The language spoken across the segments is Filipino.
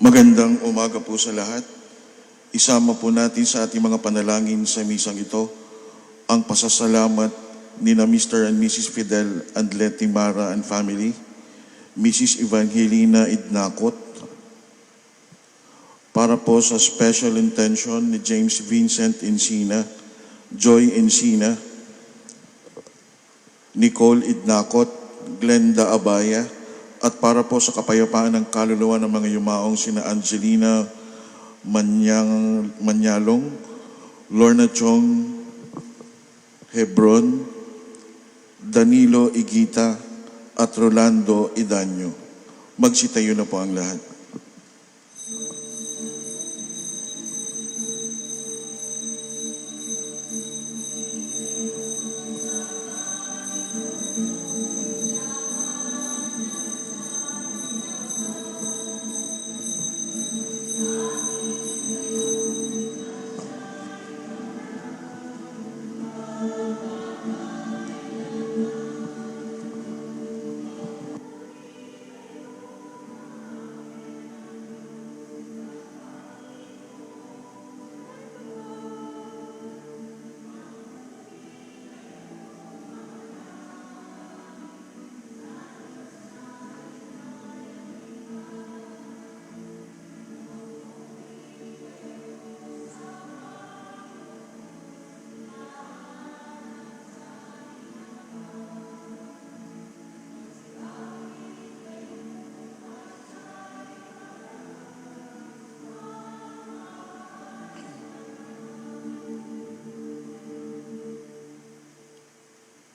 Magandang umaga po sa lahat. Isama po natin sa ating mga panalangin sa misang ito ang pasasalamat ni na Mr. and Mrs. Fidel and Letty Mara and family, Mrs. Evangelina Idnacot, para po sa special intention ni James Vincent Encina, Joy Encina, Nicole Idnacot, Glenda Abaya, at para po sa kapayapaan ng kaluluwa ng mga yumaong sina Angelina Manyalong, Lorna Chong Hebron, Danilo Igita, at Rolando Idanyo. Magsitayo na po ang lahat.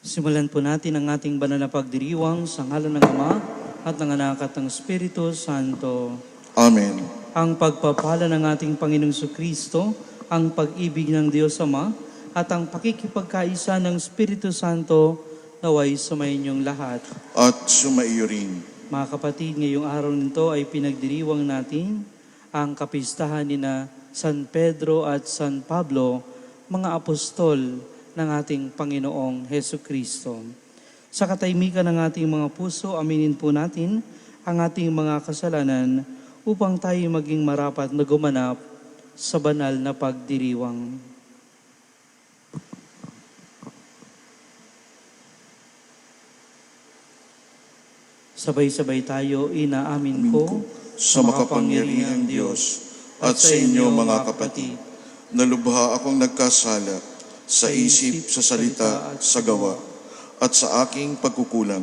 Simulan po natin ang ating banal na pagdiriwang sa ngalan ng Ama at ng Anak at ng Espiritu Santo. Amen. Ang pagpapala ng ating Panginoong Kristo, ang pag-ibig ng Diyos Ama, at ang pakikipagkaisa ng Espiritu Santo naway sumayinyong lahat. At sumaiyo rin. Mga kapatid, ngayong araw nito ay pinagdiriwang natin ang kapistahan ni na San Pedro at San Pablo, mga apostol ng ating Panginoong Heso Kristo. Sa katahimikan ng ating mga puso, aminin po natin ang ating mga kasalanan upang tayo maging marapat na gumanap sa banal na pagdiriwang. Sabay-sabay tayo, inaamin ko Sa makapangyarihang Diyos at sa inyo mga kapatid, na lubha akong nagkasala sa isip, sa salita, at sa gawa, at sa aking pagkukulang.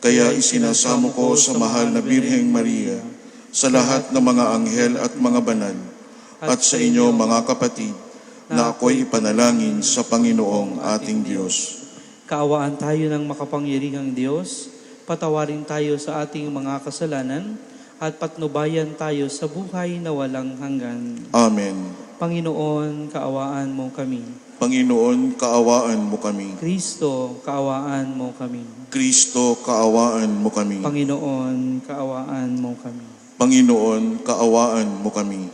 Kaya isinasamo ko sa mahal na Birheng Maria, sa lahat ng mga anghel at mga banal, at sa inyo mga kapatid, na ako'y ipanalangin sa Panginoong ating Diyos. Kaawaan tayo ng makapangyarihang Diyos, patawarin tayo sa ating mga kasalanan, at patnubayan tayo sa buhay na walang hanggan. Amen. Panginoon, kaawaan mo kami. Panginoon, kaawaan mo kami. Kristo, kaawaan mo kami. Kristo, kaawaan mo kami. Panginoon, kaawaan mo kami. Panginoon, kaawaan mo kami.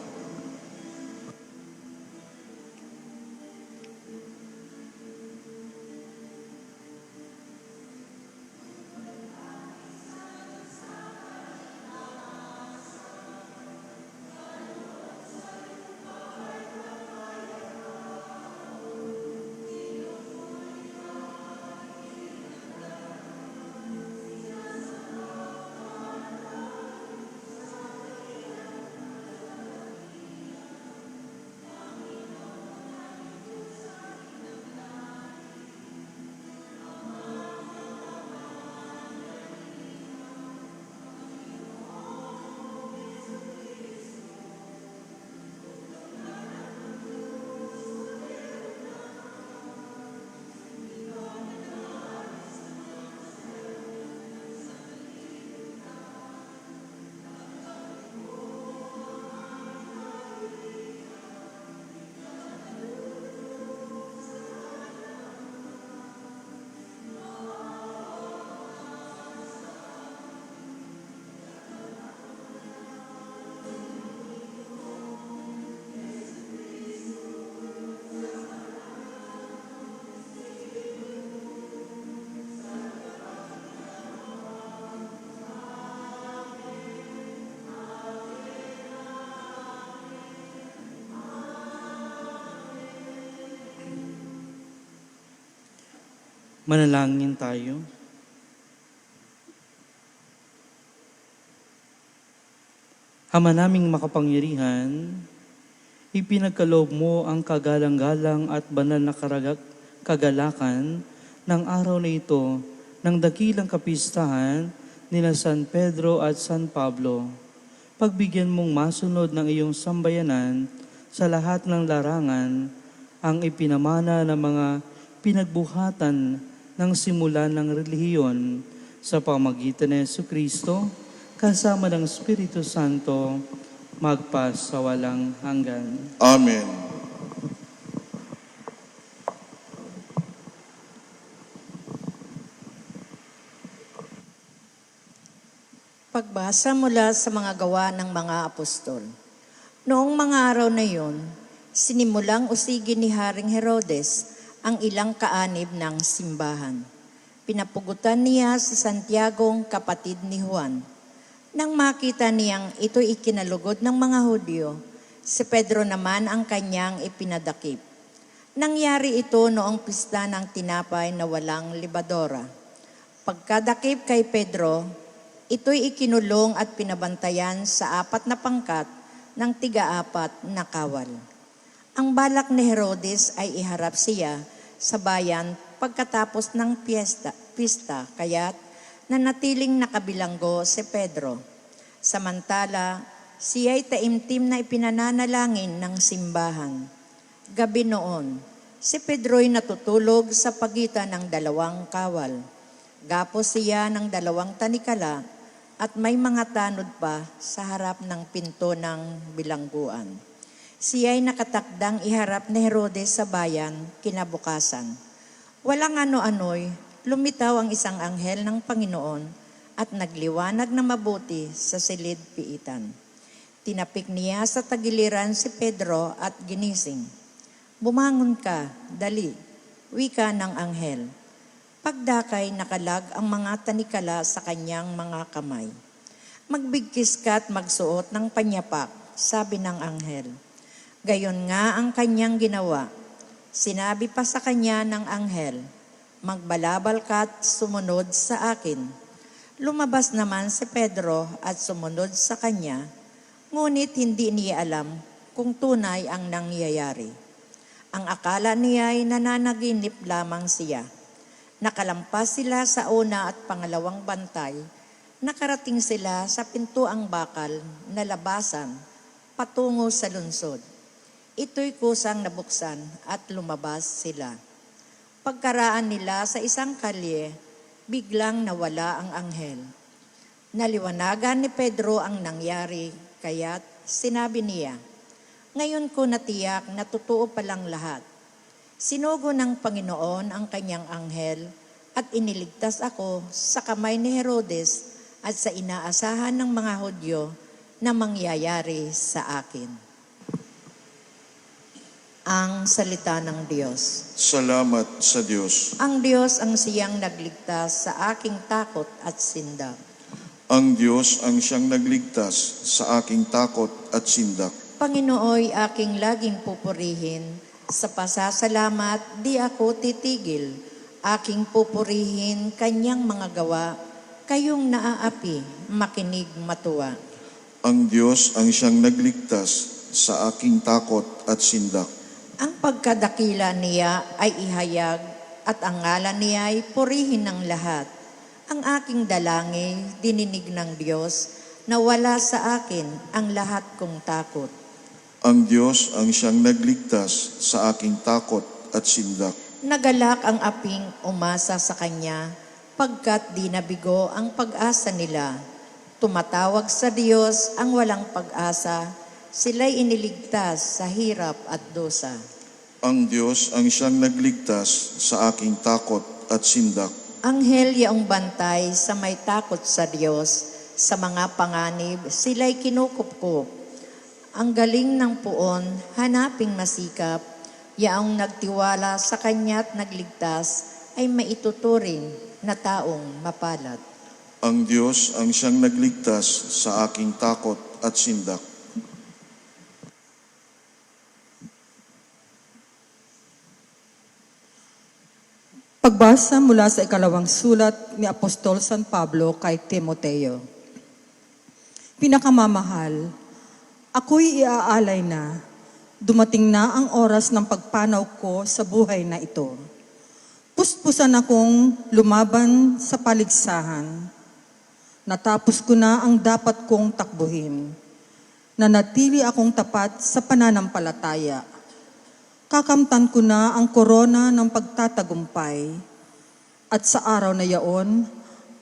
Manalangin tayo. Ama naming makapangyarihan, ipinagkaloob mo ang kagalang-galang at banal na kagalakan ng araw na ito ng dakilang kapistahan nila San Pedro at San Pablo. Pagbigyan mong masunod ng iyong sambayanan sa lahat ng larangan ang ipinamana ng mga pinagbuhatan ng simulan ng relihiyon sa pamagitan ni Jesucristo kasama ng Espiritu Santo magpas sa walang hanggan. Amen. Pagbasa mula sa mga gawa ng mga apostol. Noong mga araw na iyon, sinimulang usigin ni Haring Herodes ang ilang kaanib ng simbahan. Pinapugutan niya si Santiagong kapatid ni Juan. Nang makita niyang ito'y ikinalugod ng mga Hudyo, si Pedro naman ang kanyang ipinadakip. Nangyari ito noong pista ng tinapay na walang libadora. Pagkadakip kay Pedro, ito'y ikinulong at pinabantayan sa 4 na pangkat ng 3 na kawal. Ang balak ni Herodes ay iharap siya sa bayan pagkatapos ng pista, kaya't nanatiling nakabilanggo si Pedro. Samantala, siya'y taimtim na ipinananalangin ng simbahan. Gabi noon, si Pedro'y natutulog sa pagitan ng 2 kawal. Gapos siya ng 2 tanikala at may mga tanod pa sa harap ng pinto ng bilangguan. Siya'y nakatakdang iharap ni Herodes sa bayan kinabukasan. Walang ano-ano'y lumitaw ang isang anghel ng Panginoon at nagliwanag na mabuti sa silid piitan. Tinapik niya sa tagiliran si Pedro at ginising. "Bumangon ka, dali," wika ng anghel. Pagdakay nakalag ang mga tanikala sa kanyang mga kamay. "Magbigkis ka at magsuot ng panyapak," sabi ng anghel. Gayon nga ang kanyang ginawa. Sinabi pa sa kanya ng anghel, "Magbalabal ka at sumunod sa akin." Lumabas naman si Pedro at sumunod sa kanya, ngunit hindi niya alam kung tunay ang nangyayari. Ang akala niya ay nananaginip lamang siya. Nakalampas sila sa una at pangalawang bantay, nakarating sila sa pintuang bakal na labasan patungo sa lungsod. Ito'y kusang nabuksan at lumabas sila. Pagkaraan nila sa isang kalye, biglang nawala ang anghel. Naliwanagan ni Pedro ang nangyari, kaya't sinabi niya, "Ngayon ko natiyak na totoo palang lahat. Sinugo ng Panginoon ang kanyang anghel at iniligtas ako sa kamay ni Herodes at sa inaasahan ng mga Hudyo na mangyayari sa akin." Ang salita ng Diyos. Salamat sa Diyos. Ang Diyos ang siyang nagligtas sa aking takot at sindak. Ang Diyos ang siyang nagligtas sa aking takot at sindak. Panginooy aking laging pupurihin, sa pasasalamat di ako titigil. Aking pupurihin kanyang mga gawa, kayong naaapi, makinig matuwa. Ang Diyos ang siyang nagligtas sa aking takot at sindak. Ang pagkadakila niya ay ihayag at ang ngalan niya ay purihin ng lahat. Ang aking dalangin, dininig ng Diyos, na wala sa akin ang lahat kong takot. Ang Diyos ang siyang nagligtas sa aking takot at sindak. Nagalak ang aping umasa sa Kanya, pagkat di nabigo ang pag-asa nila. Tumatawag sa Diyos ang walang pag-asa, sila'y iniligtas sa hirap at dosa. Ang Diyos ang siyang nagligtas sa aking takot at sindak. Anghel yaong bantay sa may takot sa Diyos, sa mga panganib sila'y kinukupkup. Ang galing ng puon, hanaping masikap, yaong nagtiwala sa Kanya't nagligtas, ay maituturing na taong mapalad. Ang Diyos ang siyang nagligtas sa aking takot at sindak. Pagbasa mula sa ikalawang sulat ni Apostol San Pablo kay Timoteo. Pinakamamahal, ako'y iaalay na, dumating na ang oras ng pagpanaw ko sa buhay na ito. Puspusan akong lumaban sa paligsahan. Natapos ko na ang dapat kong takbuhin. Nanatili akong tapat sa pananampalataya. Kakamtan ko na ang korona ng pagtatagumpay. At sa araw na yaon,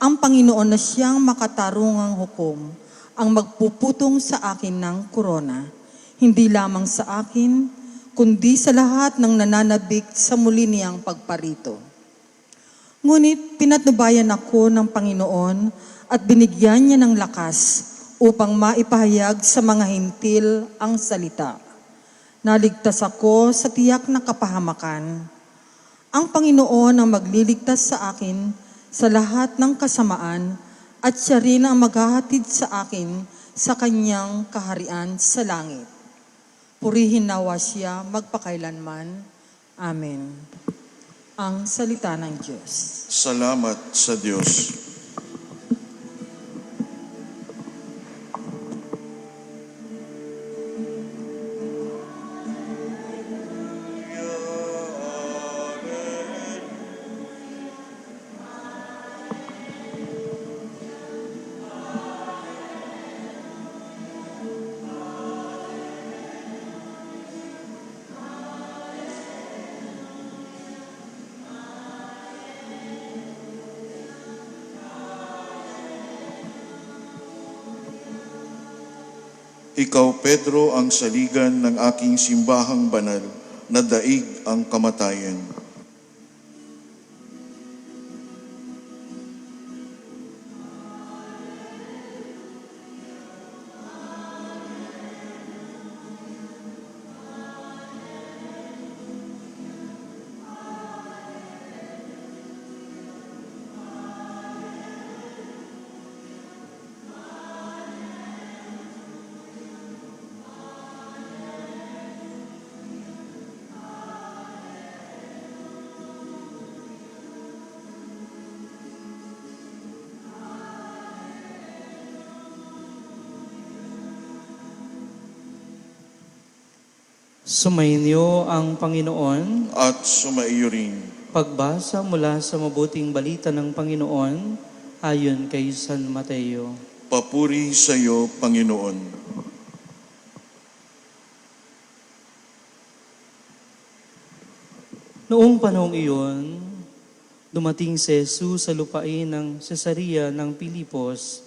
ang Panginoon na siyang makatarungang hukom ang magpuputong sa akin ng korona. Hindi lamang sa akin, kundi sa lahat ng nananabik sa muli niyang pagparito. Ngunit pinatnubayan ako ng Panginoon at binigyan niya ng lakas upang maipahayag sa mga hintil ang salita. Naligtas ako sa tiyak na kapahamakan. Ang Panginoon ang magliligtas sa akin sa lahat ng kasamaan at siya rin ang maghahatid sa akin sa kanyang kaharian sa langit. Purihin nawa siya magpakailanman. Amen. Ang salita ng Diyos. Salamat sa Diyos. Ikaw, Pedro, ang saligan ng aking simbahang banal, na daig ang kamatayan. Sumainyo ang Panginoon. At sumaiyo rin. Pagbasa mula sa mabuting balita ng Panginoon ayon kay San Mateo. Papuri sa iyo, Panginoon. Noong panahong iyon, dumating si Jesus sa lupain ng Cesarea ng Pilipos.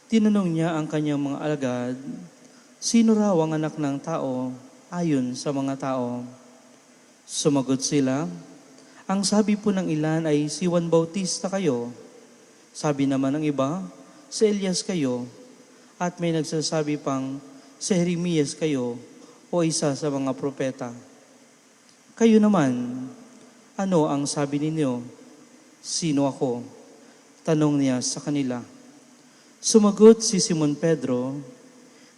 Tinanong niya ang kanyang mga alagad, sino raw ang anak ng tao ayon sa mga tao? Sumagot sila, ang sabi po ng ilan ay si Juan Bautista kayo. Sabi naman ng iba, si Elias kayo. At may nagsasabi pang si Jeremias kayo o isa sa mga propeta. Kayo naman, ano ang sabi ninyo? Sino ako? Tanong niya sa kanila. Sumagot si Simon Pedro,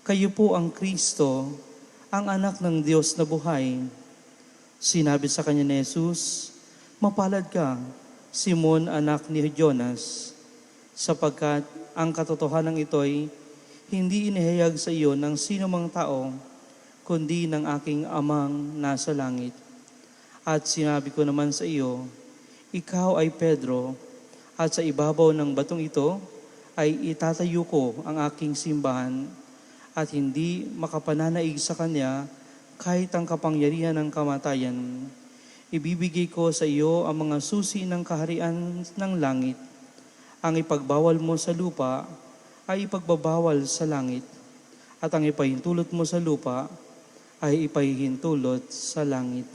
kayo po ang Kristo, ang anak ng Diyos na buhay. Sinabi sa kanya ni Jesus, mapalad ka, Simon, anak ni Jonas, sapagkat ang katotohanan ito'y hindi inihayag sa iyo ng sino mang tao, kundi ng aking amang nasa langit. At sinabi ko naman sa iyo, ikaw ay Pedro, at sa ibabaw ng batong ito ay itatayo ko ang aking simbahan, at hindi makapananaig sa kanya kahit ang kapangyarihan ng kamatayan. Ibibigay ko sa iyo ang mga susi ng kaharian ng langit. Ang ipagbawal mo sa lupa ay ipagbabawal sa langit, at ang ipahintulot mo sa lupa ay ipahihintulot sa langit.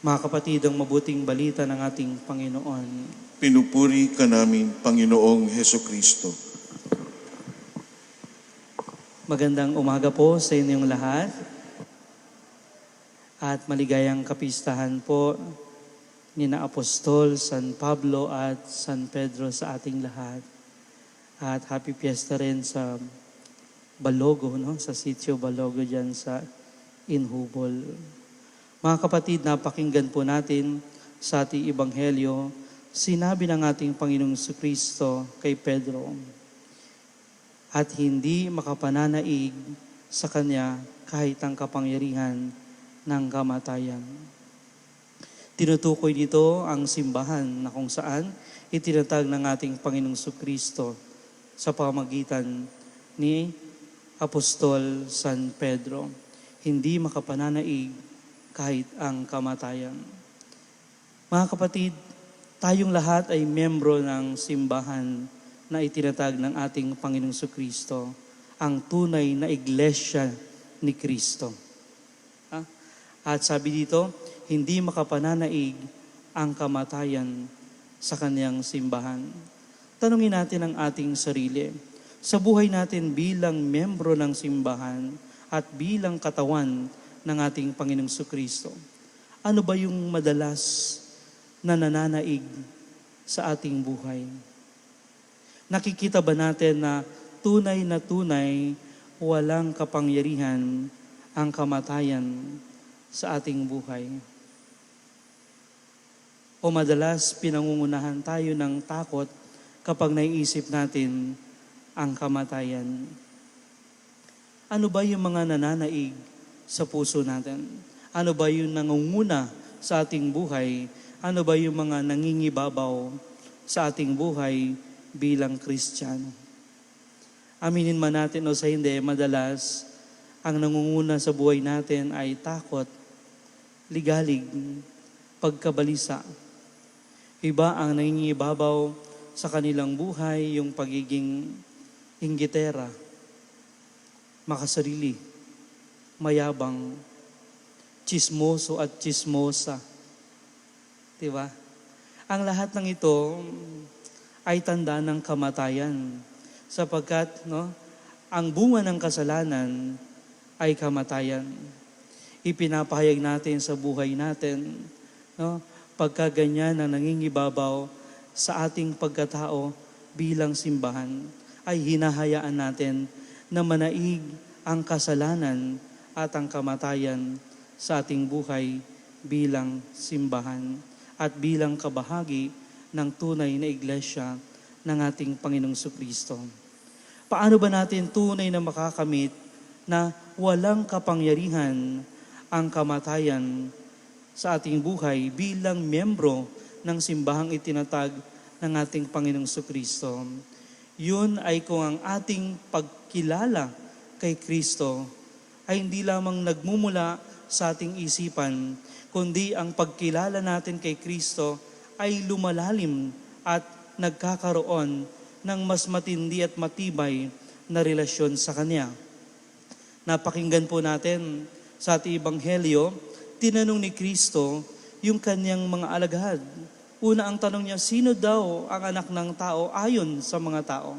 Mga kapatid, ang mabuting balita ng ating Panginoon. Pinupuri ka namin, Panginoong Hesukristo. Magandang umaga po sa inyong lahat at maligayang kapistahan po ni na Apostol San Pablo at San Pedro sa ating lahat. At happy fiesta rin sa Balogo, no? Sa sitio Balogo dyan sa Inhubol. Mga kapatid, napakinggan po natin sa ating Ebanghelyo, sinabi ng ating Panginoong Kristo kay Pedro, at hindi makapananaig sa kanya kahit ang kapangyarihan ng kamatayan. Tinutukoy dito ang simbahan na kung saan itinatag ng ating Panginoong Kristo sa pamagitan ni Apostol San Pedro. Hindi makapananaig kahit ang kamatayan. Mga kapatid, tayong lahat ay membro ng simbahan na itinatag ng ating Panginoong Kristo, ang tunay na iglesia ni Kristo. At sabi dito, hindi makapananaig ang kamatayan sa kanyang simbahan. Tanungin natin ang ating sarili. Sa buhay natin bilang membro ng simbahan at bilang katawan ng ating Panginoong Kristo, ano ba yung madalas na nananaig sa ating buhay? Nakikita ba natin na tunay walang kapangyarihan ang kamatayan sa ating buhay? O madalas pinangungunahan tayo ng takot kapag naiisip natin ang kamatayan? Ano ba yung mga nananaig sa puso natin? Ano ba yung nangunguna sa ating buhay? Ano ba yung mga nangingibabaw sa ating buhay bilang Kristiyano? Aminin man natin o sa hindi, madalas ang nangunguna sa buhay natin ay takot, ligalig, pagkabalisa. Iba ang nangingibabaw sa kanilang buhay, yung pagiging inggitera, makasarili, mayabang, tsismoso at tsismosa. Diba? Ang lahat ng ito ay tanda ng kamatayan, sapagkat ang bunga ng kasalanan ay kamatayan. Ipinapahayag natin sa buhay natin, pagka ganyan ang nangingibabaw sa ating pagkatao bilang simbahan, ay hinahayaan natin na manaig ang kasalanan at ang kamatayan sa ating buhay bilang simbahan at bilang kabahagi ng tunay na iglesia ng ating Panginoong Kristo. Paano ba natin tunay na makakamit na walang kapangyarihan ang kamatayan sa ating buhay bilang miyembro ng simbahang itinatag ng ating Panginoong Kristo? Yun ay kung ang ating pagkilala kay Kristo ay hindi lamang nagmumula sa ating isipan, kundi ang pagkilala natin kay Kristo ay lumalalim at nagkakaroon ng mas matindi at matibay na relasyon sa Kanya. Napakinggan po natin sa ating Ebanghelyo, tinanong ni Kristo yung kanyang mga alagad. Una ang tanong niya, sino daw ang anak ng tao ayon sa mga tao?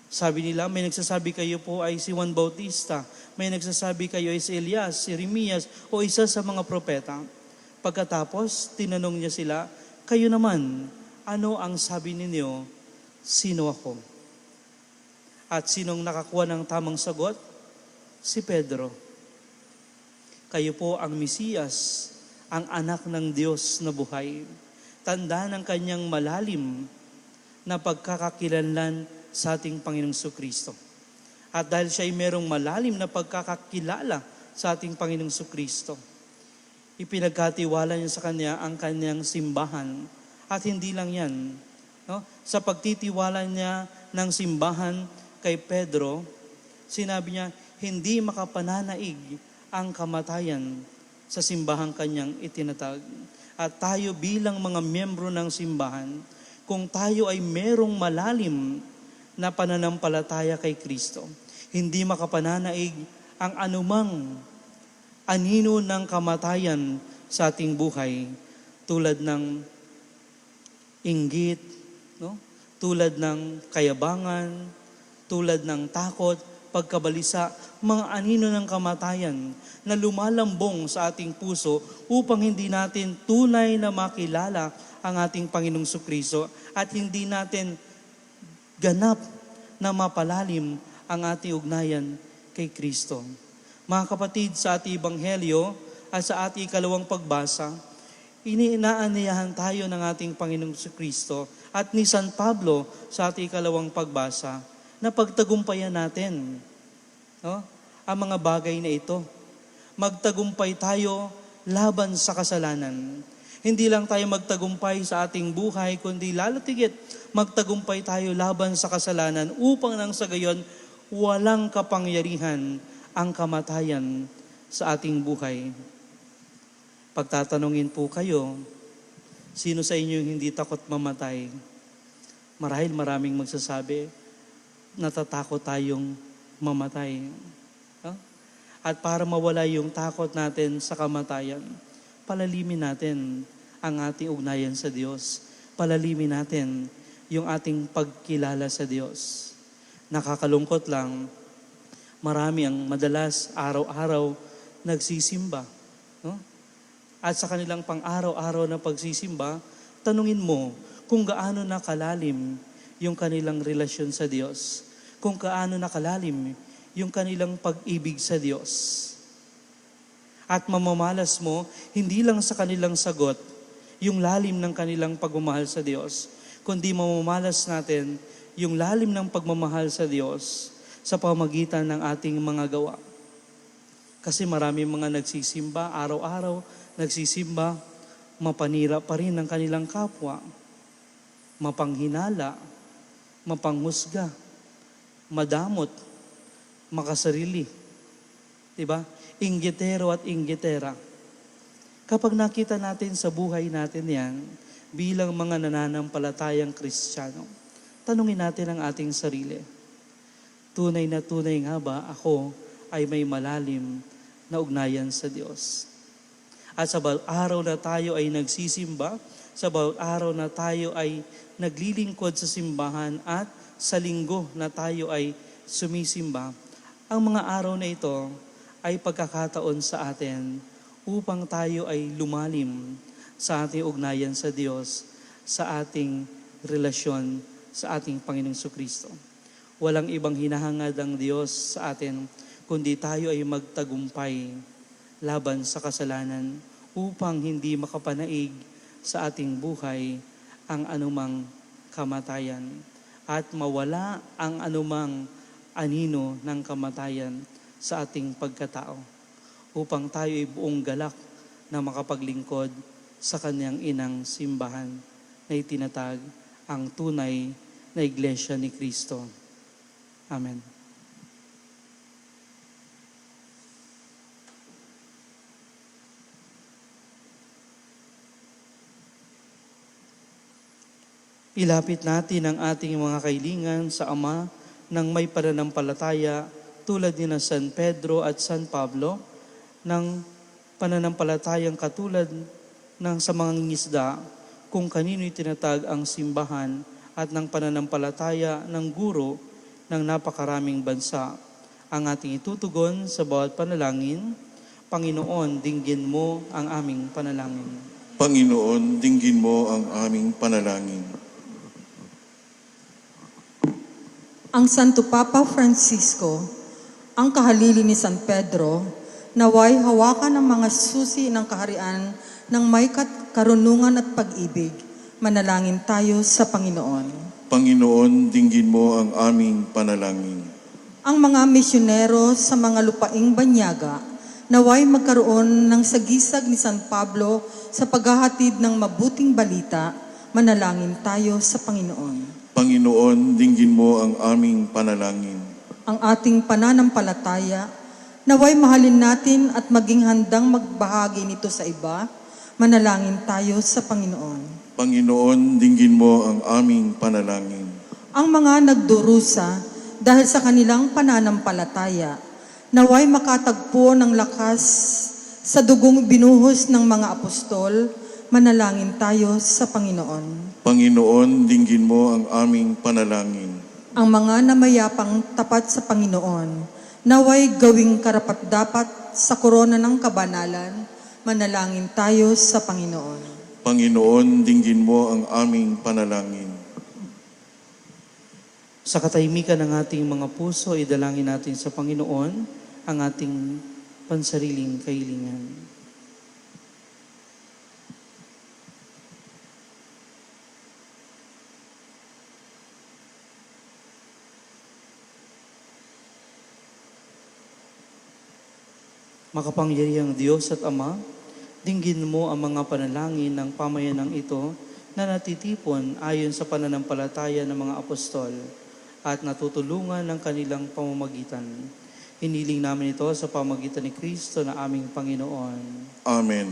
Sabi nila, may nagsasabi kayo po ay si Juan Bautista, may nagsasabi kayo ay si Elias, si Jeremias, o isa sa mga propeta. Pagkatapos, tinanong niya sila, kayo naman, ano ang sabi ninyo, sino ako? At sinong nakakuha ng tamang sagot? Si Pedro. Kayo po ang Mesiyas, ang anak ng Diyos na buhay. Tanda ng kanyang malalim na pagkakakilanlan sa ating Panginoong Kristo. At dahil siya ay merong malalim na pagkakakilala sa ating Panginoong Kristo, ipinagkatiwala niya sa kanya ang kanyang simbahan. At hindi lang yan. Sa pagtitiwala niya ng simbahan kay Pedro, sinabi niya, hindi makapananaig ang kamatayan sa simbahang kanyang itinatag. At tayo bilang mga miyembro ng simbahan, kung tayo ay merong malalim na pananampalataya kay Kristo, hindi makapananaig ang anumang anino ng kamatayan sa ating buhay, tulad ng inggit, tulad ng kayabangan, tulad ng takot, pagkabalisa, mga anino ng kamatayan na lumalambong sa ating puso upang hindi natin tunay na makilala ang ating Panginoong Kristo at hindi natin ganap na mapalalim ang ating ugnayan kay Kristo. Mga kapatid, sa ating Ebanghelyo, at sa ating ikalawang pagbasa, inaanyayahan tayo ng ating Panginoong Kristo at ni San Pablo sa ating ikalawang pagbasa na pagtagumpayan natin, no, ang mga bagay na ito. Magtagumpay tayo laban sa kasalanan. Hindi lang tayo magtagumpay sa ating buhay, kundi lalo tigit magtagumpay tayo laban sa kasalanan upang nang sa gayon walang kapangyarihan ang kamatayan sa ating buhay. Pagtatanungin po kayo, sino sa inyo hindi takot mamatay? Marahil maraming magsasabi, natatakot tayong mamatay. At para mawala yung takot natin sa kamatayan, palalimin natin ang ating ugnayan sa Diyos. Palalimin natin yung ating pagkilala sa Diyos. Nakakalungkot lang, marami ang madalas araw-araw nagsisimba. No? At sa kanilang pang-araw-araw na pagsisimba, tanungin mo kung gaano nakalalim yung kanilang relasyon sa Diyos. Kung gaano nakalalim yung kanilang pag-ibig sa Diyos. At mamamalas mo, hindi lang sa kanilang sagot, yung lalim ng kanilang pagmamahal sa Diyos, kundi mamamalas natin yung lalim ng pagmamahal sa Diyos sa pamagitan ng ating mga gawa. Kasi marami mga nagsisimba, araw-araw nagsisimba, mapanira pa rin ng kanilang kapwa, mapanghinala, mapanghusga, madamot, makasarili. Diba? Inggitero at inggitera. Kapag nakita natin sa buhay natin yan, bilang mga nananampalatayang Kristiyano, tanungin natin ang ating sarili. Tunay na tunay nga ba ako ay may malalim na ugnayan sa Diyos? At sa bawat araw na tayo ay nagsisimba, sa bawat araw na tayo ay naglilingkod sa simbahan at sa linggo na tayo ay sumisimba, ang mga araw na ito ay pagkakataon sa atin upang tayo ay lumalim sa ating ugnayan sa Diyos, sa ating relasyon sa ating Panginoong Kristo. Walang ibang hinahangad ang Diyos sa atin, kundi tayo ay magtagumpay laban sa kasalanan upang hindi makapanaig sa ating buhay ang anumang kamatayan at mawala ang anumang anino ng kamatayan sa ating pagkatao upang tayo ay buong galak na makapaglingkod sa kanyang inang simbahan na itinatag ang tunay na Iglesia ni Kristo. Amen. Ilapit natin ang ating mga kailingan sa Ama ng may pananampalataya tulad ni na San Pedro at San Pablo, ng pananampalatayang katulad ng sa mga ngisda kung kanino'y tinatag ang simbahan at ng pananampalataya ng guro ng napakaraming bansa. Ang ating itutugon sa bawat panalangin, Panginoon, dinggin mo ang aming panalangin. Panginoon, dinggin mo ang aming panalangin. Ang Santo Papa Francisco, ang kahalili ni San Pedro, naway hawakan ng mga susi ng kaharian ng may karunungan at pag-ibig. Manalangin tayo sa Panginoon. Panginoon, dinggin mo ang aming panalangin. Ang mga misyonero sa mga lupaing banyaga, naway magkaroon ng sagisag ni San Pablo sa paghahatid ng mabuting balita. Manalangin tayo sa Panginoon. Panginoon, dinggin mo ang aming panalangin. Ang ating pananampalataya, naway mahalin natin at maging handang magbahagi nito sa iba. Manalangin tayo sa Panginoon. Panginoon, dinggin mo ang aming panalangin. Ang mga nagdurusa dahil sa kanilang pananampalataya, naway makatagpo ng lakas sa dugong binuhos ng mga apostol. Manalangin tayo sa Panginoon. Panginoon, dinggin mo ang aming panalangin. Ang mga namayapang tapat sa Panginoon, naway gawing karapat-dapat sa korona ng kabanalan. Manalangin tayo sa Panginoon. Panginoon, dinggin mo ang aming panalangin. Sa katahimikan ng ating mga puso, idalangin natin sa Panginoon ang ating pansariling kahilingan. Makapangyarihang Diyos at Ama, dinggin mo ang mga panalangin ng pamayanang ito na natitipon ayon sa pananampalataya ng mga apostol at natutulungan ng kanilang pamamagitan. Hiniling namin ito sa pamagitan ni Kristo na aming Panginoon. Amen.